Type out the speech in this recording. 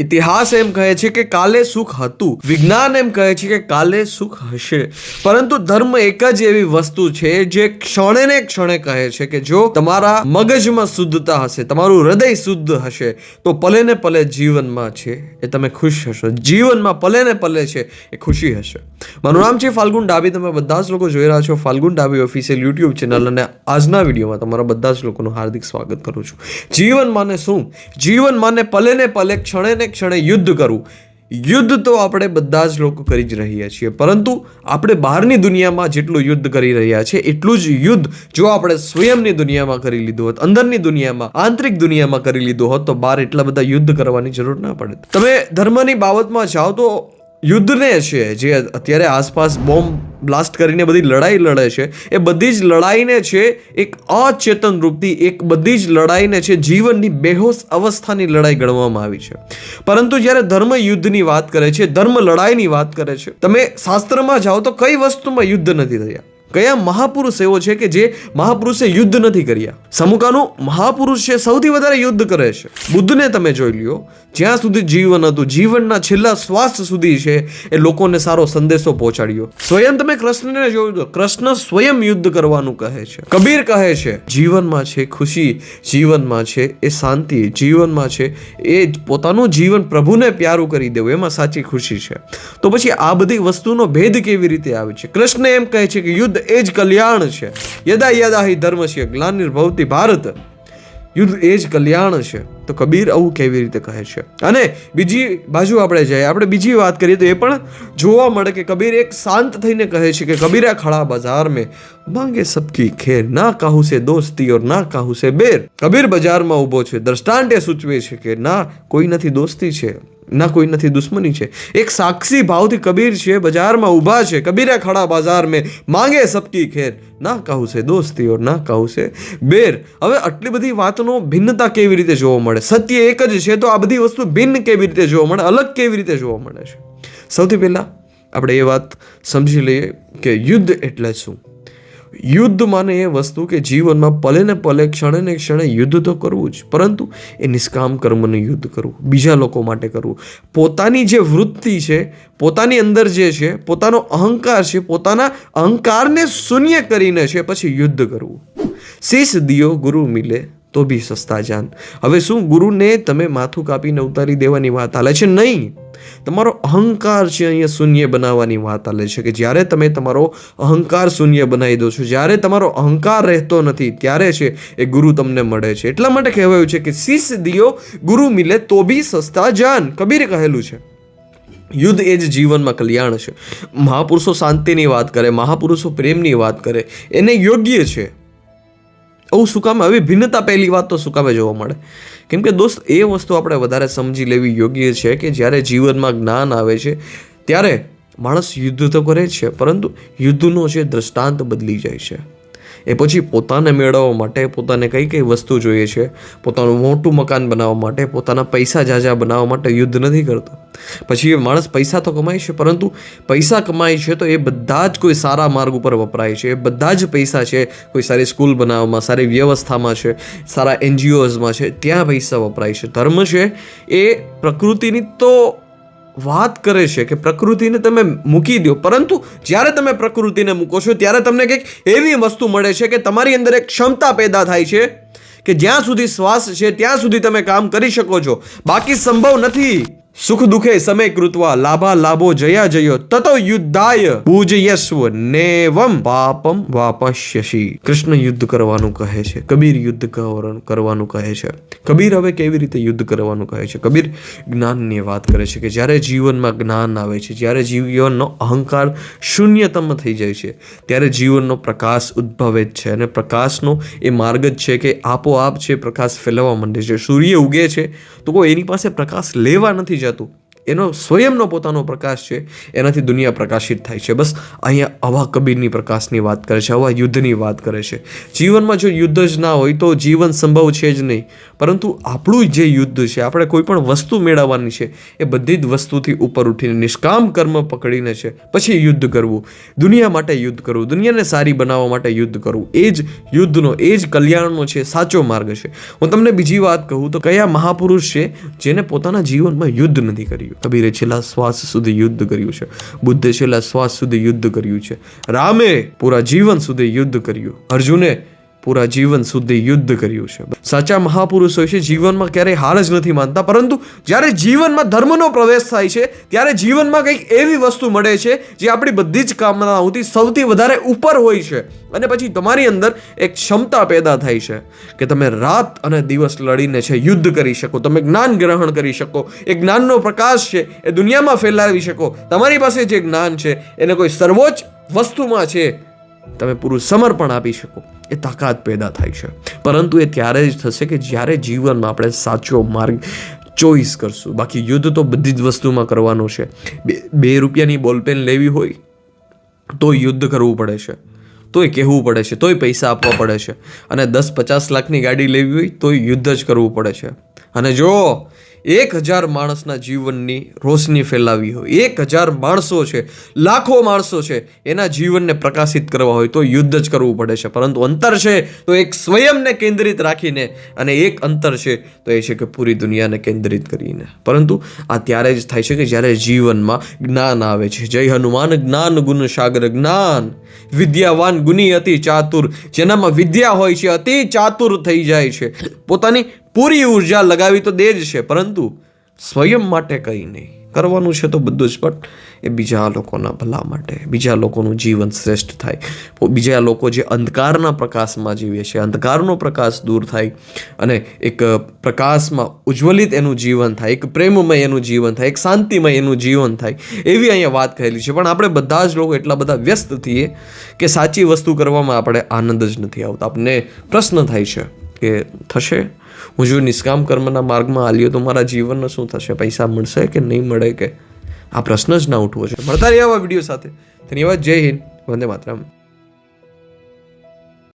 ઇતિહાસ એમ કહે છે કે કાલે સુખ હતું, વિજ્ઞાન એમ કહે છે કે કાલે સુખ હશે, પરંતુ ધર્મ એક જ એવી વસ્તુ છે જે ક્ષણે ને ક્ષણે કહે છે કે જો તમારા મગજમાં શુદ્ધતા હશે, તમારું હૃદય શુદ્ધ હશે, તો પલે ને પલે જીવનમાં છે એ તમે ખુશ હશો, જીવનમાં પલે ને પલે છે એ ખુશી હશે. મારું નામ છે ફાલ્ગુન ડાભી. તમે બધા જ લોકો જોઈ રહ્યા છો Falgun Dabhi official YouTube channel, અને આજના વિડીયોમાં તમારા બધા જ લોકોનું હાર્દિક સ્વાગત કરું છું. જીવન માને શું? જીવન માને પલે ને પલે, ક્ષણે ને ક્ષણે યુદ્ધ કરવું. યુદ્ધ તો આપણે બધા જ લોકો કરી જ રહ્યા છીએ, પરંતુ આપણે બહારની દુનિયામાં જેટલું યુદ્ધ કરી રહ્યા છીએ એટલું જ યુદ્ધ જો આપણે સ્વયંની દુનિયામાં કરી લીધું હોત, અંદરની દુનિયામાં, આંતરિક દુનિયામાં કરી લીધું હોત, તો બહાર એટલા બધા યુદ્ધ કરવાની જરૂર ના પડે. તમે ધર્મની બાબતમાં જાઓ તો યુદ્ધને છે જે અત્યારે આસપાસ બોમ્બ બ્લાસ્ટ કરીને બધી લડાઈ લડે છે, એ બધી જ લડાઈને છે એક અચેતન રૂપથી, એક બધી જ લડાઈને છે જીવનની બેહોશ અવસ્થાની લડાઈ ગણવામાં આવી છે. પરંતુ જ્યારે ધર્મ યુદ્ધની વાત કરે છે, ધર્મ લડાઈની વાત કરે છે, તમે શાસ્ત્રમાં જાઓ તો કઈ વસ્તુમાં યુદ્ધ નથી થયા? કયા મહાપુરુષ એવો છે કે જે મહાપુરુષે યુદ્ધ નથી કર્યા? સમુકાનું મહાપુરુષ છે સૌથી વધારે યુદ્ધ કરે છે. બુદ્ધને તમે જોઈ લ્યો, જ્યાં સુધી જીવન હતું, જીવનના છેલ્લા શ્વાસ સુધી છે એ લોકોને સારો સંદેશો પહોંચાડ્યો. સ્વયં તમે કૃષ્ણને જોયું તો કૃષ્ણ સ્વયં યુદ્ધ કરવાનું કહે છે. કબીર કહે છે જીવનમાં છે ખુશી, જીવનમાં છે એ શાંતિ, જીવનમાં છે એ પોતાનું જીવન પ્રભુને પ્યારું કરી દેવું, એમાં સાચી ખુશી છે. તો પછી આ બધી વસ્તુનો ભેદ કેવી રીતે આવે છે? કૃષ્ણ એમ કહે છે કે યુદ્ધ એ જ કલ્યાણ છે. યદા યદા હિ ધર્મસ્ય ગ્લાનિર્ભવતિ ભારત, યુદ્ધ એ જ કલ્યાણ છે. તો કબીર આવું કેવી રીતે કહે છે? અને બીજી બાજુ આપણે જઈએ, આપણે બીજી વાત કરીએ તો એ પણ જોવા મળે કે કબીર એક શાંત થઈને કહે છે કે કબીરા ખડા બજાર મેં માંગે સબકી ખેર, ના કાહુ સે દોસ્તી ઓર ના કાહુ સે બેર. કબીર બજારમાં ઊભો છે, દ્રષ્ટાંત એ સૂચવે છે કે ના કોઈ નથી દોસ્તી છે, ના કોઈ નથી દુશ્મની છે. એક સાક્ષી ભાવથી કબીર છે બજારમાં ઊભા છે. કબીરા ખડા બાજાર મેં માંગે સબકી ખેર, ના કહું છે દોસ્તી ઓર ના કહું છે બેર. હવે આટલી બધી વાતનો ભિન્નતા કેવી રીતે જોવા મળે? સત્ય એક જ છે તો આ બધી વસ્તુ ભિન્ન કેવી રીતે જોવા મળે, અલગ કેવી રીતે જોવા મળે છે? સૌથી પહેલા આપણે એ વાત સમજી લઈએ કે યુદ્ધ એટલે શું. યુદ્ધ માને એ વસ્તુ કે જીવનમાં પલે ને પલે, ક્ષણે ને ક્ષણે યુદ્ધ તો કરવું જ, પરંતુ એ નિષ્કામ કર્મનું યુદ્ધ કરવું, બીજા લોકો માટે કરવું. પોતાની જે વૃત્તિ છે, પોતાની અંદર જે છે, પોતાનો અહંકાર છે, પોતાના અહંકારને શૂન્ય કરીને છે પછી યુદ્ધ કરવું. શીશ દિયો ગુરુ મિલે તો ભી સસ્તા જાન. હવે શું ગુરુને તમે માથું કાપીને ઉતારી દેવાની વાત હાલે છે? નહીં. તમારો અહંકાર છે અહીંયા શૂન્ય બનાવવાની વાત ચાલે છે કે જ્યારે તમે તમારો અહંકાર શૂન્ય બનાવી દો છો, જ્યારે તમારો અહંકાર રહેતો નથી, ત્યારે છે એ ગુરુ તમને મળે છે. એટલા માટે કહેવાયું છે કે શીશ દિયો ગુરુ મિલે તો ભી સસ્તા જાન. કબીરે કહેલું છે યુદ્ધ એ જ જીવનમાં કલ્યાણ છે. મહાપુરુષો શાંતિની વાત કરે, મહાપુરુષો પ્રેમની વાત કરે, એને યોગ્ય છે. આવું શું કામ? આવી ભિન્નતા પહેલી વાત તો શું કામે જોવા મળે? કેમ કે દોસ્ત એ વસ્તુ આપણે વધારે સમજી લેવી યોગ્ય છે કે જ્યારે જીવનમાં જ્ઞાન આવે છે ત્યારે માણસ યુદ્ધ તો કરે છે, પરંતુ યુદ્ધનો જે દ્રષ્ટાંત બદલી જાય છે. એ પછી પોતાને મેળવવા માટે પોતાને કઈ કઈ વસ્તુ જોઈએ છે, પોતાનું મોટું મકાન બનાવવા માટે, પોતાના પૈસા જાજા બનાવવા માટે યુદ્ધ નથી કરતો. પછી એ માણસ પૈસા તો કમાય છે, પરંતુ પૈસા કમાય છે તો એ બધા જ કોઈ સારા માર્ગ ઉપર વપરાય છે. એ બધા જ પૈસા છે કોઈ સારી સ્કૂલ બનાવવામાં, સારી વ્યવસ્થામાં છે, સારા NGOsમાં છે, ત્યાં પૈસા વપરાય છે. ધર્મ છે એ પ્રકૃતિની તો વાત કરે છે કે પ્રકૃતિને તમે મૂકી દો, પરંતુ જ્યારે તમે પ્રકૃતિને મૂકો છો ત્યારે તમને કંઈક એવી વસ્તુ મળે છે કે તમારી અંદર એક ક્ષમતા પેદા થાય છે કે જ્યાં સુધી શ્વાસ છે ત્યાં સુધી તમે કામ કરી શકો છો, બાકી સંભવ નથી. સુખ દુઃખે સમય કૃત્વા લાભા લાભો જયા જયો તતો યુદ્ધાય પૂજયસ્વ નેવમ પાપમ વાપશ્યસી. કૃષ્ણ યુદ્ધ કરવાનું કહે છે, કબીર યુદ્ધ કરવાનું કહે છે. કબીર હવે કેવી રીતે યુદ્ધ કરવાનું કહે છે? કબીર જ્ઞાનની વાત કરે છે કે જ્યારે જીવનમાં જ્ઞાન આવે છે, જ્યારે જીવનનો અહંકાર શૂન્યતમ થઈ જાય છે, ત્યારે જીવનનો પ્રકાશ ઉદ્ભવે જ છે. અને પ્રકાશનો એ માર્ગ જ છે કે આપોઆપ છે પ્રકાશ ફેલાવવા માંડે છે. સૂર્ય ઉગે છે તો કોઈ એની પાસે પ્રકાશ લેવા નથી જતું, એનો સ્વયંનો પોતાનો પ્રકાશ છે, એનાથી દુનિયા પ્રકાશિત થાય છે. બસ અહીંયા આવા કબીરની પ્રકાશની વાત કરે છે, આવા યુદ્ધની વાત કરે છે. જીવનમાં જો યુદ્ધ જ ના હોય તો જીવન સંભવ છે જ નહીં. પરંતુ આપણું જે યુદ્ધ છે, આપણે કોઈ પણ વસ્તુ મેળવવાની છે, એ બધી જ વસ્તુથી ઉપર ઉઠીને નિષ્કામ કર્મ પકડીને છે પછી યુદ્ધ કરવું, દુનિયા માટે યુદ્ધ કરવું, દુનિયાને સારી બનાવવા માટે યુદ્ધ કરવું, એ જ યુદ્ધનો, એ જ કલ્યાણનો છે સાચો માર્ગ છે. હું તમને બીજી વાત કહું તો કયા મહાપુરુષ છે જેને પોતાના જીવનમાં યુદ્ધ નથી કર્યું? કબીરે છેલ્લા શ્વાસ સુધી યુદ્ધ કર્યું છે, બુદ્ધે છેલ્લા શ્વાસ સુધી યુદ્ધ કર્યું છે, રામે પૂરા જીવન સુધી યુદ્ધ કર્યું, અર્જુને પૂરા જીવન સુધી યુદ્ધ કર્યું છે. સાચા મહાપુરુષો છે જીવનમાં ક્યારેય હાર જ નથી માનતા, પરંતુ જ્યારે જીવનમાં ધર્મનો પ્રવેશ થાય છે ત્યારે જીવનમાં કંઈક એવી વસ્તુ મળે છે જે આપણી બધી જ કામનાઓથી સૌથી વધારે ઉપર હોય છે, અને પછી તમારી અંદર એક ક્ષમતા પેદા થાય છે કે તમે રાત અને દિવસ લડીને છે યુદ્ધ કરી શકો, તમે જ્ઞાન ગ્રહણ કરી શકો, એ જ્ઞાનનો પ્રકાશ છે એ દુનિયામાં ફેલાવી શકો, તમારી પાસે જે જ્ઞાન છે એને કોઈ સર્વોચ્ચ વસ્તુમાં છે તમે પૂરું સમર્પણ આપી શકો, એ તાકાત પેદા થાય છે. પરંતુ એ ત્યારે જ થશે કે જ્યારે જીવનમાં આપણે સાચો માર્ગ ચોઈસ કરશું. બાકી યુદ્ધ તો બધી જ વસ્તુમાં કરવાનું છે. 2 રૂપિયાની બોલપેન લેવી હોય તો યુદ્ધ કરવું પડે છે, તોય કહેવું પડે છે, તોય પૈસા આપવા પડે છે, અને 10-50 લાખની ગાડી લેવી હોય તોય યુદ્ધ જ કરવું પડે છે. અને જો 1000 માણસના જીવનની રોશની ફેલાવી હોય, 1000 માણસો છે, લાખો માણસો છે, એના જીવનને પ્રકાશિત કરવા હોય તો યુદ્ધ જ કરવું પડે છે. પરંતુ અંતર છે તો એક સ્વયંને કેન્દ્રિત રાખીને, અને એક અંતર છે તો એ છે કે પૂરી દુનિયાને કેન્દ્રિત કરીને. પરંતુ આ ત્યારે જ થાય છે કે જ્યારે જીવનમાં જ્ઞાન આવે છે. જય હનુમાન જ્ઞાન ગુણ સાગર, જ્ઞાન વિદ્યાવાન ગુની અતિ ચાતુર, જેનામાં વિદ્યા હોય છે અતિ ચાતુર થઈ જાય છે. પોતાની પૂરી ઉર્જા લગાવી તો દે જ છે, પરંતુ સ્વયં માટે કંઈ નહીં. કરવાનું છે તો બધું જ, પણ એ બીજા લોકોના ભલા માટે, બીજા લોકોનું જીવન શ્રેષ્ઠ થાય, બીજા લોકો જે અંધકારના પ્રકાશમાં જીવે છે, અંધકારનો પ્રકાશ દૂર થાય અને એક પ્રકાશમાં ઉજ્જવલિત એનું જીવન થાય, એક પ્રેમમય એનું જીવન થાય, એક શાંતિમય એનું જીવન થાય, એવી અહીંયા વાત કહેલી છે. પણ આપણે બધા જ લોકો એટલા બધા વ્યસ્ત થઈએ કે સાચી વસ્તુ કરવામાં આપણે આનંદ જ નથી આવતો. આપણને પ્રશ્ન થાય છે કે થશે, હું જો નિષ્કામ કર્મના માર્ગમાં હાલ્યો તો મારા જીવનનો શું થશે? પૈસા મળશે કે નહીં મળે? કે આ પ્રશ્ન જ ના ઉઠવો છે. મળતા રહ્યા આવા વિડીયો સાથે. ધન્યવાદ. જય હિન્દ. વંદે માતરમ.